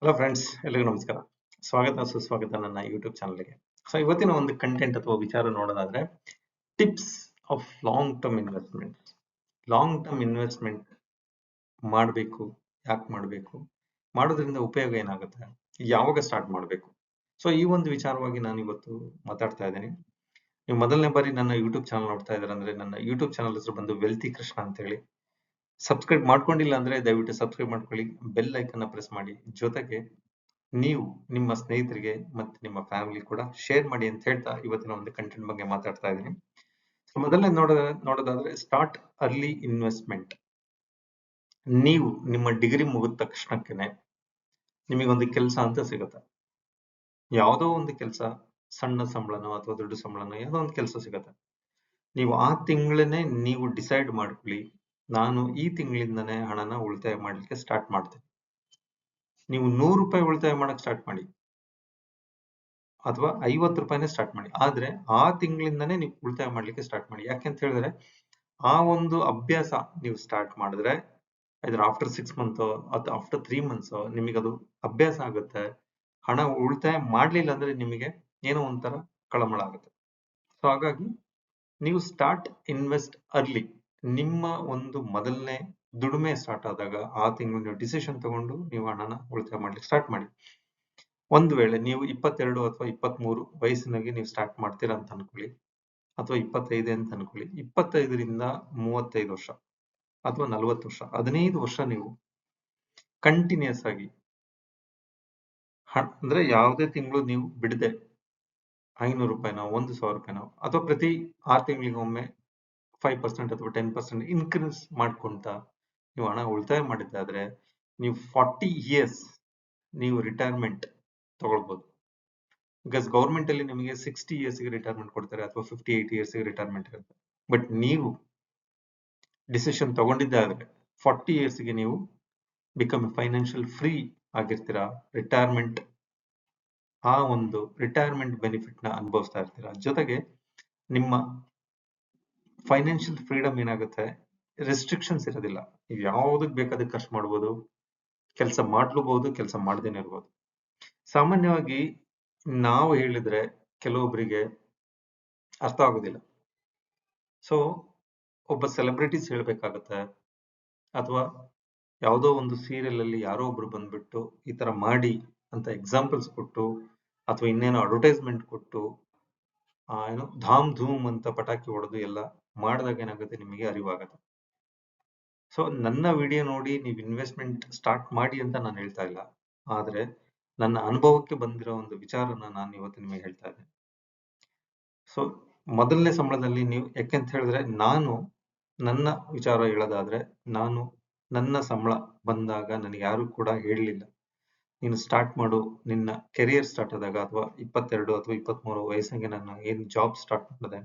Hello friends, ಎಲ್ರಿಗೂ ನಮಸ್ಕಾರ. ಸ್ವಾಗತ ಸುಸ್ವಾಗತ ನನ್ನ ಯೂಟ್ಯೂಬ್ ಚಾನಲ್ಗೆ. ಇವತ್ತಿನ ಒಂದು ಕಂಟೆಂಟ್ ಅಥವಾ ವಿಚಾರ ನೋಡೋದಾದ್ರೆ tips of long term investment. Long term investment ಮಾಡಬೇಕು, ಯಾಕೆ ಮಾಡಬೇಕು, ಮಾಡೋದ್ರಿಂದ ಉಪಯೋಗ ಏನಾಗುತ್ತೆ, ಯಾವಾಗ ಸ್ಟಾರ್ಟ್ ಮಾಡಬೇಕು. ಈ ಒಂದು ವಿಚಾರವಾಗಿ ನಾನು ಇವತ್ತು ಮಾತಾಡ್ತಾ ಇದ್ದೀನಿ. ನೀವು ಮೊದಲನೇ ಬಾರಿ ನನ್ನ ಯೂಟ್ಯೂಬ್ ಚಾನಲ್ ನೋಡ್ತಾ ಇದ್ದಾರೆ ಅಂದ್ರೆ ನನ್ನ ಯೂಟ್ಯೂಬ್ ಚಾನಲ್ ಹೆಸರು ಬಂದು ವೆಲ್ತಿ ಕೃಷ್ಣ ಅಂತ ಹೇಳಿ. ಸಬ್ಸ್ಕ್ರೈಬ್ ಮಾಡ್ಕೊಂಡಿಲ್ಲ ಅಂದ್ರೆ ದಯವಿಟ್ಟು ಸಬ್ಸ್ಕ್ರೈಬ್ ಮಾಡ್ಕೊಳ್ಳಿ, ಬೆಲ್ ಐಕನ್ ಪ್ರೆಸ್ ಮಾಡಿ. ಜೊತೆಗೆ ನೀವು ನಿಮ್ಮ ಸ್ನೇಹಿತರಿಗೆ ಮತ್ತೆ ನಿಮ್ಮ ಫ್ಯಾಮಿಲಿ ಕೂಡ ಶೇರ್ ಮಾಡಿ ಅಂತ ಹೇಳ್ತಾ ಇವತ್ತಿನ ಒಂದು ಕಂಟೆಂಟ್ ಬಗ್ಗೆ ಮಾತಾಡ್ತಾ ಇದ್ದೀನಿ. ಮೊದಲನೇ ನೋಡೋದಾದ್ರೆ ಸ್ಟಾರ್ಟ್ ಅರ್ಲಿ ಇನ್ವೆಸ್ಟ್ಮೆಂಟ್. ನೀವು ನಿಮ್ಮ ಡಿಗ್ರಿ ಮುಗಿದ ತಕ್ಷಣಕ್ಕೆ ನಿಮಗೊಂದು ಕೆಲಸ ಅಂತ ಸಿಗುತ್ತೆ. ಯಾವುದೋ ಒಂದು ಕೆಲಸ, ಸಣ್ಣ ಸಂಬಳನೋ ಅಥವಾ ದೊಡ್ಡ ಸಂಬಳನೋ ಯಾವುದೋ ಒಂದು ಕೆಲಸ ಸಿಗುತ್ತೆ. ನೀವು ಆ ತಿಂಗಳನ್ನೇ ನೀವು ಡಿಸೈಡ್ ಮಾಡ್ಕೊಳ್ಳಿ, ನಾನು ಈ ತಿಂಗಳಿಂದನೇ ಹಣನ ಉಳಿತಾಯ ಮಾಡ್ಲಿಕ್ಕೆ ಸ್ಟಾರ್ಟ್ ಮಾಡ್ತೇನೆ. ನೀವು 100 ರೂಪಾಯಿ ಉಳಿತಾಯ ಮಾಡಕ್ ಸ್ಟಾರ್ಟ್ ಮಾಡಿ ಅಥವಾ 50 ರೂಪಾಯಿನೇ ಸ್ಟಾರ್ಟ್ ಮಾಡಿ. ಆದ್ರೆ ಆ ತಿಂಗಳಿಂದನೇ ನೀವು ಉಳಿತಾಯ ಮಾಡ್ಲಿಕ್ಕೆ ಸ್ಟಾರ್ಟ್ ಮಾಡಿ. ಯಾಕೆಂತ ಹೇಳಿದ್ರೆ ಆ ಒಂದು ಅಭ್ಯಾಸ ನೀವು ಸ್ಟಾರ್ಟ್ ಮಾಡಿದ್ರೆ ಐದರ್ ಆಫ್ಟರ್ 6 ಮಂತ್ ಅಥವಾ ಆಫ್ಟರ್ 3 ಮಂತ್ಸ್ ನಿಮಗೆ ಅದು ಅಭ್ಯಾಸ ಆಗುತ್ತೆ. ಹಣ ಉಳಿತಾಯ ಮಾಡ್ಲಿಲ್ಲ ಅಂದ್ರೆ ನಿಮಗೆ ಏನೋ ಒಂಥರ ಕಳಮಳ ಆಗುತ್ತೆ. ಹಾಗಾಗಿ ನೀವು ಸ್ಟಾರ್ಟ್ ಇನ್ವೆಸ್ಟ್ ಅರ್ಲಿ. ನಿಮ್ಮ ಒಂದು ಮೊದಲನೇ ದುಡಿಮೆ ಸ್ಟಾರ್ಟ್ ಆದಾಗ ಆ ತಿಂಗಳು ನೀವು ಡಿಸಿಷನ್ ತಗೊಂಡು ನೀವು ಹಣನ ಉಳಿತಾಯ ಮಾಡ್ಲಿಕ್ಕೆ ಸ್ಟಾರ್ಟ್ ಮಾಡಿ. ಒಂದು ವೇಳೆ ನೀವು 22 ಅಥವಾ 23 ವಯಸ್ಸಿನಾಗೆ ನೀವು ಸ್ಟಾರ್ಟ್ ಮಾಡ್ತೀರಾ ಅಂತ ಅನ್ಕೊಳ್ಳಿ, ಅಥವಾ 25 ಅಂತ ಅನ್ಕೊಳ್ಳಿ. 25ರಿಂದ 35 ವರ್ಷ ಅಥವಾ 40 ವರ್ಷ, 15 ವರ್ಷ ನೀವು ಕಂಟಿನ್ಯೂಸ್ ಆಗಿ ಅಂದ್ರೆ ಯಾವುದೇ ತಿಂಗಳು ನೀವು ಬಿಡದೆ 500 ರೂಪಾಯಿನೋ 1,000 ರೂಪಾಯಿನೋ ಅಥವಾ ಪ್ರತಿ 6 ತಿಂಗಳಿಗೊಮ್ಮೆ 5% ಅಥವಾ 10% ಇನ್ಕ್ರೀಸ್ ಮಾಡ್ಕೊಂತ ನೀವು ಹಣ ಉಳಿತಾಯ ಮಾಡಿದ್ದಾದ್ರೆ ನೀವು 40 ಇಯರ್ಸ್ ನೀವು ರಿಟೈರ್ಮೆಂಟ್ ತಗೊಳ್ಬಹುದು. ಬಿಕಾಸ್ ಗೌರ್ಮೆಂಟ್ ಅಲ್ಲಿ ನಿಮಗೆ 60 ಇಯರ್ಸ್ ಗೆ ರಿಟೈರ್ಮೆಂಟ್ ಕೊಡ್ತಾರೆ ಅಥವಾ 58 ಇಯರ್ಸ್ ಗೆ ರಿಟೈರ್ಮೆಂಟ್ ಇರುತ್ತೆ. ಬಟ್ ನೀವು ಡಿಸಿಷನ್ ತಗೊಂಡಿದ್ದಾದ್ರೆ 40 ಇಯರ್ಸ್ ಗೆ ನೀವು ಬಿಕಮ್ ಫೈನಾನ್ಷಿಯಲ್ ಫ್ರೀ ಆಗಿರ್ತೀರಾ. ರಿಟೈರ್ಮೆಂಟ್ ಆ ಒಂದು ರಿಟೈರ್ಮೆಂಟ್ ಬೆನಿಫಿಟ್ ನ ಅನುಭವಿಸ್ತಾ ಇರ್ತೀರಾ. ಜೊತೆಗೆ ನಿಮ್ಮ ಫೈನಾನ್ಷಿಯಲ್ ಫ್ರೀಡಮ್ ಏನಾಗುತ್ತೆ, ರೆಸ್ಟ್ರಿಕ್ಷನ್ಸ್ ಇರೋದಿಲ್ಲ. ನೀವು ಯಾವುದಕ್ಕೆ ಬೇಕಾದಕ್ಕೆ ಖರ್ಚು ಮಾಡ್ಬೋದು, ಕೆಲಸ ಮಾಡ್ಲೂಬಹುದು, ಕೆಲಸ ಮಾಡದೇನೆ ಇರ್ಬೋದು. ಸಾಮಾನ್ಯವಾಗಿ ನಾವು ಹೇಳಿದ್ರೆ ಕೆಲವೊಬ್ಬರಿಗೆ ಅರ್ಥ ಆಗೋದಿಲ್ಲ. ಒಬ್ಬ ಸೆಲೆಬ್ರಿಟೀಸ್ ಹೇಳ್ಬೇಕಾಗತ್ತೆ ಅಥವಾ ಯಾವುದೋ ಒಂದು ಸೀರಿಯಲ್ ಅಲ್ಲಿ ಯಾರೋ ಒಬ್ರು ಬಂದ್ಬಿಟ್ಟು ಈ ತರ ಮಾಡಿ ಅಂತ ಎಕ್ಸಾಂಪಲ್ಸ್ ಕೊಟ್ಟು ಅಥವಾ ಇನ್ನೇನೋ ಅಡ್ವರ್ಟೈಸ್ಮೆಂಟ್ ಕೊಟ್ಟು ಏನೋ ಧಾಮ್ ಧೂಮ್ ಅಂತ ಪಟಾಕಿ ಹೊಡೆದು ಎಲ್ಲ ಮಾಡಿದಾಗ ಏನಾಗುತ್ತೆ, ನಿಮಗೆ ಅರಿವಾಗತ್ತೆ. ನನ್ನ ವಿಡಿಯೋ ನೋಡಿ ನೀವು ಇನ್ವೆಸ್ಟ್ಮೆಂಟ್ ಸ್ಟಾರ್ಟ್ ಮಾಡಿ ಅಂತ ನಾನು ಹೇಳ್ತಾ ಇಲ್ಲ, ಆದ್ರೆ ನನ್ನ ಅನುಭವಕ್ಕೆ ಬಂದಿರೋ ಒಂದು ವಿಚಾರನ ನಾನು ಇವತ್ತು ನಿಮಗೆ ಹೇಳ್ತಾ ಇದ್ದೇನೆ. ಮೊದಲನೇ ಸಂಬಳದಲ್ಲಿ ನೀವು, ಯಾಕೆಂತ ಹೇಳಿದ್ರೆ ನಾನು ನನ್ನ ವಿಚಾರ ಹೇಳೋದಾದ್ರೆ, ನಾನು ನನ್ನ ಸಂಬಳ ಬಂದಾಗ ನನಗೆ ಯಾರು ಕೂಡ ಹೇಳಲಿಲ್ಲ ನೀನು ಸ್ಟಾರ್ಟ್ ಮಾಡು, ನಿನ್ನ ಕೆರಿಯರ್ ಸ್ಟಾರ್ಟ್ ಆದಾಗ ಅಥವಾ 22 ಅಥವಾ 23 ವಯಸ್ಸಿಗೆ ನಾನು ಏನ್ ಜಾಬ್ ಸ್ಟಾರ್ಟ್ ಮಾಡಿದೆ.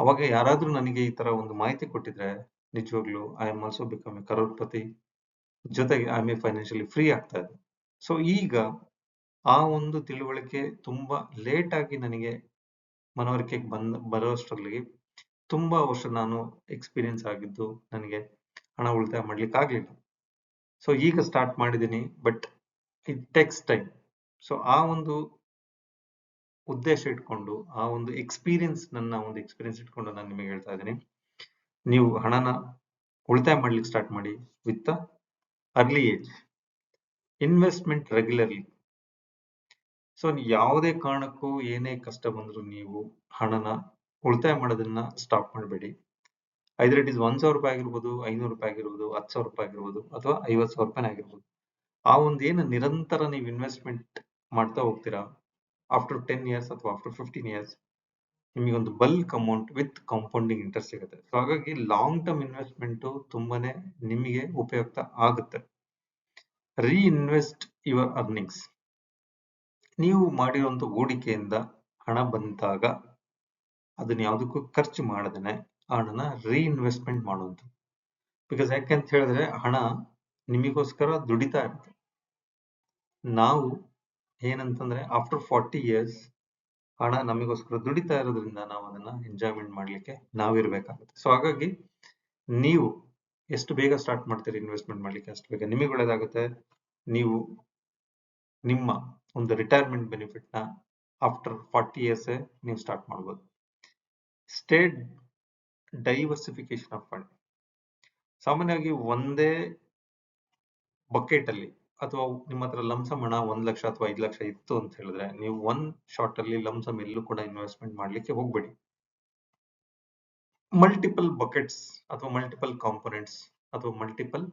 ಅವಾಗ ಯಾರಾದ್ರೂ ನನಗೆ ಈ ತರ ಒಂದು ಮಾಹಿತಿ ಕೊಟ್ಟಿದ್ರೆ ನಿಜವಾಗ್ಲು I am also become a crorepati, ಜೊತೆಗೆ I am a financially free ಆಗ್ತಾ ಇದೆ. ಈಗ ಆ ಒಂದು ತಿಳುವಳಿಕೆ ತುಂಬಾ ಲೇಟ್ ಆಗಿ ನನಗೆ ಮನವರಿಕೆಗೆ ಬರೋಷ್ಟರಲ್ಲಿ ತುಂಬಾ ವರ್ಷ ನಾನು ಎಕ್ಸ್ಪೀರಿಯನ್ಸ್ ಆಗಿದ್ದು ನನಗೆ ಹಣ ಉಳಿತಾಯ ಮಾಡ್ಲಿಕ್ಕೆ ಆಗ್ಲಿಲ್ಲ. ಈಗ ಸ್ಟಾರ್ಟ್ ಮಾಡಿದ್ದೀನಿ, ಬಟ್ ಇಟ್ ಟೇಕ್ಸ್ ಟೈಮ್. ಆ ಒಂದು ಉದ್ದೇಶ ಇಟ್ಕೊಂಡು, ಆ ಒಂದು ಎಕ್ಸ್ಪೀರಿಯನ್ಸ್, ನನ್ನ ಒಂದು ಎಕ್ಸ್ಪೀರಿಯನ್ಸ್ ಇಟ್ಕೊಂಡು ನಾನು ನಿಮಗೆ ಹೇಳ್ತಾ ಇದ್ದೀನಿ, ನೀವು ಹಣನ ಉಳಿತಾಯ ಮಾಡ್ಲಿಕ್ಕೆ ಸ್ಟಾರ್ಟ್ ಮಾಡಿ with early age. Investment regularly. ಯಾವುದೇ ಕಾರಣಕ್ಕೂ ಏನೇ ಕಷ್ಟ ಬಂದ್ರು ನೀವು ಹಣನ ಉಳಿತಾಯ ಮಾಡೋದನ್ನ ಸ್ಟಾಪ್ ಮಾಡಬೇಡಿ. ಐದರ್ ಇಟ್ ಇಸ್ 1,000 ರೂಪಾಯಿ ಆಗಿರ್ಬೋದು, 500 ರೂಪಾಯಿ ಆಗಿರ್ಬೋದು, 10,000 ರೂಪಾಯಿ ಆಗಿರ್ಬೋದು, ಅಥವಾ 50,000 ರೂಪಾಯಿ ಆಗಿರ್ಬೋದು. ಆ ಒಂದು ಏನು ನಿರಂತರ ನೀವು ಇನ್ವೆಸ್ಟ್ಮೆಂಟ್ ಮಾಡ್ತಾ ಹೋಗ್ತೀರಾ, ಆಫ್ಟರ್ 10 ಇಯರ್ಸ್ ಅಥವಾ ಆಫ್ಟರ್ 15 ಇಯರ್ಸ್ ನಿಮಗೆ ಒಂದು bulk amount with compounding interest ಸಿಗುತ್ತೆ. ಹಾಗಾಗಿ ಲಾಂಗ್ ಟರ್ಮ್ ಇನ್ವೆಸ್ಟ್ಮೆಂಟ್ ತುಂಬಾನೇ ನಿಮಗೆ ಉಪಯುಕ್ತ ಆಗುತ್ತೆ. Reinvest your earnings. ನೀವು ಮಾಡಿರುವಂತ ಹೂಡಿಕೆಯಿಂದ ಹಣ ಬಂದಾಗ ಅದನ್ನ ಯಾವುದಕ್ಕೂ ಖರ್ಚು ಮಾಡದೇನೆ ಹಣನ ರೀಇನ್ವೆಸ್ಟ್ಮೆಂಟ್ ಮಾಡುವಂತ. ಬಿಕಾಸ್ ಯಾಕೆಂತ ಹೇಳಿದ್ರೆ ಹಣ ನಿಮಗೋಸ್ಕರ ದುಡಿತಾ ಇರುತ್ತೆ. ನಾವು ಏನಂತಂದ್ರೆ ಆಫ್ಟರ್ 40 ಇಯರ್ಸ್ ಹಣ ನಮಗೋಸ್ಕರ ದುಡಿತಾ ಇರೋದ್ರಿಂದ ನಾವು ಅದನ್ನ ಎಂಜಾಯ್ಮೆಂಟ್ ಮಾಡ್ಲಿಕ್ಕೆ ನಾವಿರ್ಬೇಕಾಗುತ್ತೆ. ಹಾಗಾಗಿ ನೀವು ಎಷ್ಟು ಬೇಗ ಸ್ಟಾರ್ಟ್ ಮಾಡ್ತೀರಿ ಇನ್ವೆಸ್ಟ್ಮೆಂಟ್ ಮಾಡ್ಲಿಕ್ಕೆ ಅಷ್ಟು ಬೇಗ ನಿಮಗೆ ಒಳ್ಳೇದಾಗುತ್ತೆ. ನೀವು ನಿಮ್ಮ ಒಂದು ರಿಟೈರ್ಮೆಂಟ್ ಬೆನಿಫಿಟ್ ನ ಆಫ್ಟರ್ 40 ಇಯರ್ಸ್ ನೀವು ಸ್ಟಾರ್ಟ್ ಮಾಡಬಹುದು. State diversification of fund. ಸಾಮಾನ್ಯವಾಗಿ ಒಂದೇ ಬಕೆಟ್ ಅಲ್ಲಿ ಅಥವಾ ನಿಮ್ಮ ಹತ್ರ ಲಂಸಮ್ ಹಣ 1 ಲಕ್ಷ ಅಥವಾ 5 ಲಕ್ಷ ಇತ್ತು ಅಂತ ಹೇಳಿದ್ರೆ ನೀವು ಒಂದ್ ಶಾರ್ಟ್ ಅಲ್ಲಿ ಲಂಸಮ್ ಎಲ್ಲೂ ಕೂಡ ಇನ್ವೆಸ್ಟ್ಮೆಂಟ್ ಮಾಡ್ಲಿಕ್ಕೆ ಹೋಗ್ಬೇಡಿ. ಮಲ್ಟಿಪಲ್ ಬಕೆಟ್ಸ್ ಅಥವಾ ಮಲ್ಟಿಪಲ್ ಕಾಂಪೊನೆಂಟ್ಸ್ ಅಥವಾ ಮಲ್ಟಿಪಲ್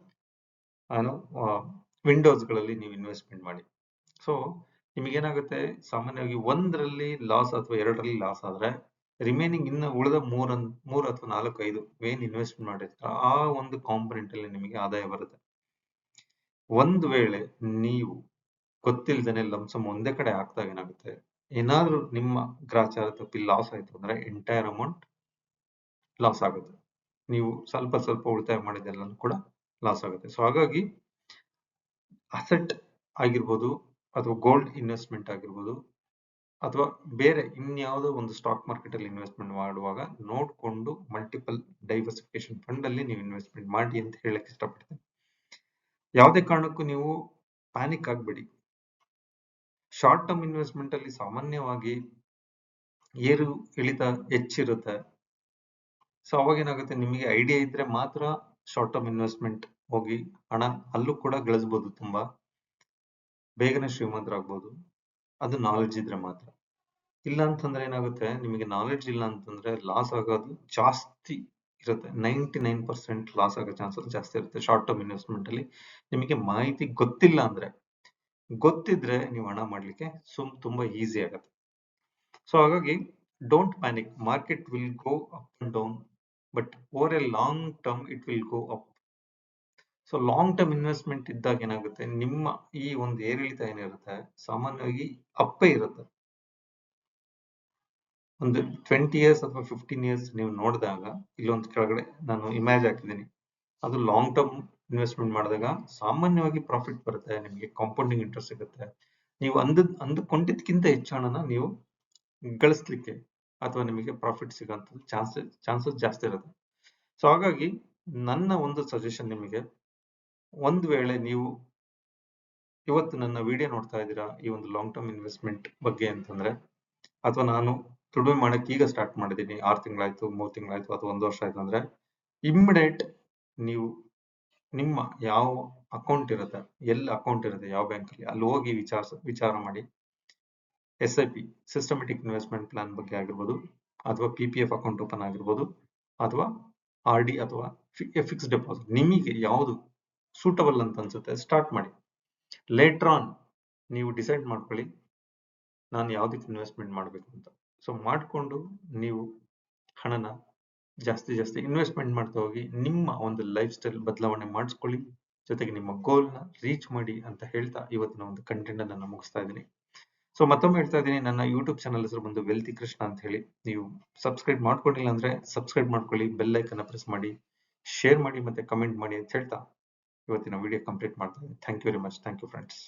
ವಿಂಡೋಸ್ ಗಳಲ್ಲಿ ನೀವು ಇನ್ವೆಸ್ಟ್ಮೆಂಟ್ ಮಾಡಿ. ಸೊ ನಿಮಗೇನಾಗುತ್ತೆ, ಸಾಮಾನ್ಯವಾಗಿ ಒಂದರಲ್ಲಿ ಲಾಸ್ ಅಥವಾ ಎರಡರಲ್ಲಿ ಲಾಸ್ ಆದ್ರೆ ರಿಮೈನಿಂಗ್ ಇನ್ನು ಉಳಿದ ಮೂರು ಅಥವಾ 4-5 ಏನ್ ಇನ್ವೆಸ್ಟ್ಮೆಂಟ್ ಮಾಡಿರ್ತೀರ ಆ ಒಂದು ಕಾಂಪೊನೆಂಟ್ ಅಲ್ಲಿ ನಿಮಗೆ ಆದಾಯ ಬರುತ್ತೆ. ಒಂದು ವೇಳೆ ನೀವು ಗೊತ್ತಿಲ್ಲದೇನೆ ಲಂಸಮ್ ಒಂದೇ ಕಡೆ ಹಾಕಿದಾಗ ಏನಾಗುತ್ತೆ, ಏನಾದ್ರೂ ನಿಮ್ಮ ಗ್ರಾಚಾರ ತಪ್ಪಿ ಲಾಸ್ ಆಯ್ತು ಅಂದ್ರೆ ಎಂಟೈರ್ ಅಮೌಂಟ್ ಲಾಸ್ ಆಗುತ್ತೆ. ನೀವು ಸ್ವಲ್ಪ ಸ್ವಲ್ಪ ಉಳಿತಾಯ ಮಾಡಿದ್ದೆಲ್ಲ ಕೂಡ ಲಾಸ್ ಆಗುತ್ತೆ. ಸೊ ಹಾಗಾಗಿ ಅಸೆಟ್ ಆಗಿರ್ಬೋದು ಅಥವಾ ಗೋಲ್ಡ್ ಇನ್ವೆಸ್ಟ್ಮೆಂಟ್ ಆಗಿರ್ಬೋದು ಅಥವಾ ಬೇರೆ ಇನ್ಯಾವುದೋ ಒಂದು ಸ್ಟಾಕ್ ಮಾರ್ಕೆಟ್ ಅಲ್ಲಿ ಇನ್ವೆಸ್ಟ್ಮೆಂಟ್ ಮಾಡುವಾಗ ನೋಡ್ಕೊಂಡು ಮಲ್ಟಿಪಲ್ ಡೈವರ್ಸಿಫಿಕೇಶನ್ ಫಂಡ್ ಅಲ್ಲಿ ನೀವು ಇನ್ವೆಸ್ಟ್ಮೆಂಟ್ ಮಾಡಿ ಅಂತ ಹೇಳಕ್ ಇಷ್ಟಪಡ್ತೀನಿ. ಯಾವುದೇ ಕಾರಣಕ್ಕೂ ನೀವು ಪ್ಯಾನಿಕ್ ಆಗಬೇಡಿ. ಶಾರ್ಟ್ ಟರ್ಮ್ ಇನ್ವೆಸ್ಟ್ಮೆಂಟ್ ಅಲ್ಲಿ ಸಾಮಾನ್ಯವಾಗಿ ಏರು ಇಳಿತ ಹೆಚ್ಚಿರುತ್ತೆ. ಸೊ ಅವಾಗ ಏನಾಗುತ್ತೆ, ನಿಮಗೆ ಐಡಿಯಾ ಇದ್ರೆ ಮಾತ್ರ ಶಾರ್ಟ್ ಟರ್ಮ್ ಇನ್ವೆಸ್ಟ್ಮೆಂಟ್ ಹೋಗಿ ಹಣ ಅಲ್ಲೂ ಕೂಡ ಗಳಿಸಬಹುದು, ತುಂಬಾ ಬೇಗನೆ ಶ್ರೀಮಂತರಾಗಬಹುದು. ಅದು ನಾಲೆಡ್ಜ್ ಇದ್ರೆ ಮಾತ್ರ. ಇಲ್ಲ ಅಂತಂದ್ರೆ ಏನಾಗುತ್ತೆ, ನಿಮಗೆ ನಾಲೆಡ್ಜ್ ಇಲ್ಲ ಅಂತಂದ್ರೆ ಲಾಸ್ ಆಗೋದು ಜಾಸ್ತಿ ಇರುತ್ತೆ. 99% ಲಾಸ್ ಆಗೋ ಚಾನ್ಸಸ್ ಜಾಸ್ತಿ ಇರುತ್ತೆ ಶಾರ್ಟ್ ಟರ್ಮ್ ಇನ್ವೆಸ್ಟ್ಮೆಂಟ್ ಅಲ್ಲಿ. ನಿಮಗೆ ಮಾಹಿತಿ ಗೊತ್ತಿಲ್ಲ ಅಂದ್ರೆ, ಗೊತ್ತಿದ್ರೆ ನೀವು ಹಣ ಮಾಡ್ಲಿಕ್ಕೆ ತುಂಬಾ ಈಸಿ ಆಗುತ್ತೆ. ಸೊ ಹಾಗಾಗಿ don't panic. Market will go up and down, but over A long term it will go up. So long term investment ಇದ್ದಾಗ ಏನಾಗುತ್ತೆ, ನಿಮ್ಮ ಈ ಒಂದು ಏರಿಳಿತ ಏನಿರುತ್ತೆ ಸಾಮಾನ್ಯವಾಗಿ ಅಪ್ಪೇ ಇರುತ್ತೆ. ಒಂದು 20 ಇಯರ್ಸ್ ಅಥವಾ 15 ಇಯರ್ಸ್ ನೀವು ನೋಡಿದಾಗ ಇಲ್ಲೊಂದು ಕೆಳಗಡೆ ನಾನು ಇಮೇಜ್ ಹಾಕಿದ್ದೀನಿ. ಅದು ಲಾಂಗ್ ಟರ್ಮ್ ಇನ್ವೆಸ್ಟ್ಮೆಂಟ್ ಮಾಡಿದಾಗ ಸಾಮಾನ್ಯವಾಗಿ ಪ್ರಾಫಿಟ್ ಬರುತ್ತೆ, ನಿಮಗೆ ಕಾಂಪೌಂಡಿಂಗ್ ಇಂಟ್ರೆಸ್ಟ್ ಸಿಗುತ್ತೆ. ನೀವು ಅಂದುಕೊಂಡಿದ್ದಕ್ಕಿಂತ ಹೆಚ್ಚು ಹಣನ ನೀವು ಗಳಿಸ್ಲಿಕ್ಕೆ ಅಥವಾ ನಿಮಗೆ ಪ್ರಾಫಿಟ್ ಸಿಗೋಂಥದ್ದು ಚಾನ್ಸಸ್ ಜಾಸ್ತಿ ಇರುತ್ತೆ. ಸೊ ಹಾಗಾಗಿ ನನ್ನ ಒಂದು ಸಜೆಷನ್ ನಿಮಗೆ, ಒಂದು ವೇಳೆ ನೀವು ಇವತ್ತು ನನ್ನ ವಿಡಿಯೋ ನೋಡ್ತಾ ಇದ್ದೀರಾ ಈ ಒಂದು ಲಾಂಗ್ ಟರ್ಮ್ ಇನ್ವೆಸ್ಟ್ಮೆಂಟ್ ಬಗ್ಗೆ ಅಂತಂದ್ರೆ, ಅಥವಾ ನಾನು ದುಡಿಮೆ ಮಾಡಕ್ಕೆ ಈಗ ಸ್ಟಾರ್ಟ್ ಮಾಡಿದ್ದೀನಿ 6 ತಿಂಗಳಾಯ್ತು, 3 ತಿಂಗಳಾಯ್ತು ಅಥವಾ 1 ವರ್ಷ ಆಯ್ತು ಅಂದ್ರೆ ಇಮ್ಮಿಡಿಯೇಟ್ ನೀವು ನಿಮ್ಮ ಯಾವ ಅಕೌಂಟ್ ಇರುತ್ತೆ, ಎಲ್ಲಿ ಅಕೌಂಟ್ ಇರುತ್ತೆ ಯಾವ ಬ್ಯಾಂಕಲ್ಲಿ, ಅಲ್ಲಿ ಹೋಗಿ ವಿಚಾರ ಮಾಡಿ. SIP ಸಿಸ್ಟಮೆಟಿಕ್ ಇನ್ವೆಸ್ಟ್ಮೆಂಟ್ ಪ್ಲಾನ್ ಬಗ್ಗೆ ಆಗಿರ್ಬೋದು, ಅಥವಾ PPF ಅಕೌಂಟ್ ಓಪನ್ ಆಗಿರ್ಬೋದು, ಅಥವಾ RD ಅಥವಾ ಫಿಕ್ಸ್ ಡೆಪಾಸಿಟ್, ನಿಮಗೆ ಯಾವುದು ಸೂಟಬಲ್ ಅಂತ ಅನ್ಸುತ್ತೆ ಸ್ಟಾರ್ಟ್ ಮಾಡಿ. ಲೇಟರ್ ಆನ್ ನೀವು ಡಿಸೈಡ್ ಮಾಡ್ಕೊಳ್ಳಿ ನಾನು ಯಾವ್ದಕ್ಕೆ ಇನ್ವೆಸ್ಟ್ಮೆಂಟ್ ಮಾಡಬೇಕು ಅಂತ. ಸೊ ಮಾಡಿಕೊಂಡು ನೀವು ಹಣನ ಜಾಸ್ತಿ ಇನ್ವೆಸ್ಟ್ಮೆಂಟ್ ಮಾಡ್ತಾ ಹೋಗಿ ನಿಮ್ಮ ಒಂದು ಲೈಫ್ ಸ್ಟೈಲ್ ಬದಲಾವಣೆ ಮಾಡಿಸ್ಕೊಳ್ಳಿ, ಜೊತೆಗೆ ನಿಮ್ಮ ಗೋಲ್ನ ರೀಚ್ ಮಾಡಿ ಅಂತ ಹೇಳ್ತಾ ಇವತ್ತಿನ ಒಂದು ಕಂಟೆಂಟ್ ಅನ್ನು ಮುಗಿಸ್ತಾ ಇದ್ದೀನಿ. ಸೊ ಮತ್ತೊಮ್ಮೆ ಹೇಳ್ತಾ ಇದ್ದೀನಿ, ನನ್ನ ಯೂಟ್ಯೂಬ್ ಚಾನಲ್ ಹೆಸರು ಬಂದು ವೆಲ್ತಿ ಕೃಷ್ಣ ಅಂತ ಹೇಳಿ. ನೀವು ಸಬ್ಸ್ಕ್ರೈಬ್ ಮಾಡ್ಕೊಂಡಿಲ್ಲ ಅಂದ್ರೆ ಸಬ್ಸ್ಕ್ರೈಬ್ ಮಾಡ್ಕೊಳ್ಳಿ, ಬೆಲ್ ಐಕನ್ ಪ್ರೆಸ್ ಮಾಡಿ, ಶೇರ್ ಮಾಡಿ ಮತ್ತೆ ಕಮೆಂಟ್ ಮಾಡಿ ಅಂತ ಹೇಳ್ತಾ ಇವತ್ತಿನ ವಿಡಿಯೋ ಕಂಪ್ಲೀಟ್ ಮಾಡ್ತಾ ಇದ್ದೀನಿ. Thank you very much. Thank you friends.